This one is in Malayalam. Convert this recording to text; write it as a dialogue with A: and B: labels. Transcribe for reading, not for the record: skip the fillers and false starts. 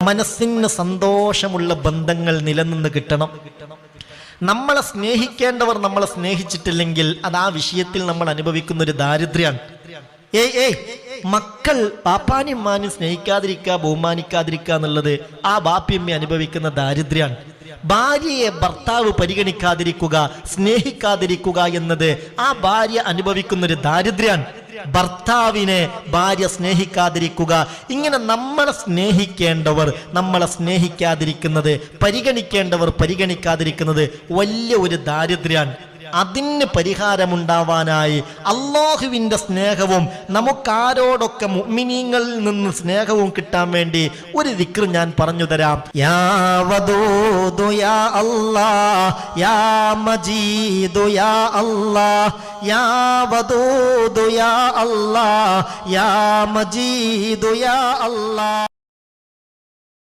A: മനസ്സിന് സന്തോഷമുള്ള ബന്ധങ്ങൾ നിലനിന്ന് കിട്ടണം. നമ്മളെ സ്നേഹിക്കേണ്ടവർ നമ്മളെ സ്നേഹിച്ചിട്ടില്ലെങ്കിൽ അത് ആ വിഷയത്തിൽ നമ്മൾ അനുഭവിക്കുന്ന ഒരു ദാരിദ്ര്യമാണ്. മക്കൾ പാപ്പാനും മാനും സ്നേഹിക്കാതിരിക്കുക, ബഹുമാനിക്കാതിരിക്കുക എന്നുള്ളത് ആ ബാപ്പിയമ്മ അനുഭവിക്കുന്ന ദാരിദ്ര്യമാണ്. ഭാര്യയെ ഭർത്താവ് പരിഗണിക്കാതിരിക്കുക, സ്നേഹിക്കാതിരിക്കുക എന്നത് ആ ഭാര്യ അനുഭവിക്കുന്നൊരു ദാരിദ്ര്യമാണ്. ഭർത്താവിനെ ഭാര്യ സ്നേഹിക്കാതിരിക്കുക, ഇങ്ങനെ നമ്മളെ സ്നേഹിക്കേണ്ടവർ നമ്മളെ സ്നേഹിക്കാതിരിക്കുന്നത്, പരിഗണിക്കേണ്ടവർ പരിഗണിക്കാതിരിക്കുന്നത് വലിയ ഒരു ദാരിദ്ര്യമാണ്. അതിന് പരിഹാരമുണ്ടാവാനായി അല്ലാഹുവിൻ്റെ സ്നേഹവും നമുക്കാരോടൊക്കെ മുഅ്മിനീങ്ങളിൽ നിന്ന് സ്നേഹവും കിട്ടാൻ വേണ്ടി ഒരു ദിക്ർ ഞാൻ പറഞ്ഞു തരാം. യാ വദൂദു യാ അല്ലാഹ്, യാ മജീദു യാ അല്ലാഹ്, യാ വദൂദു യാ അല്ലാഹ്, യാ മജീദു യാ അല്ലാഹ്.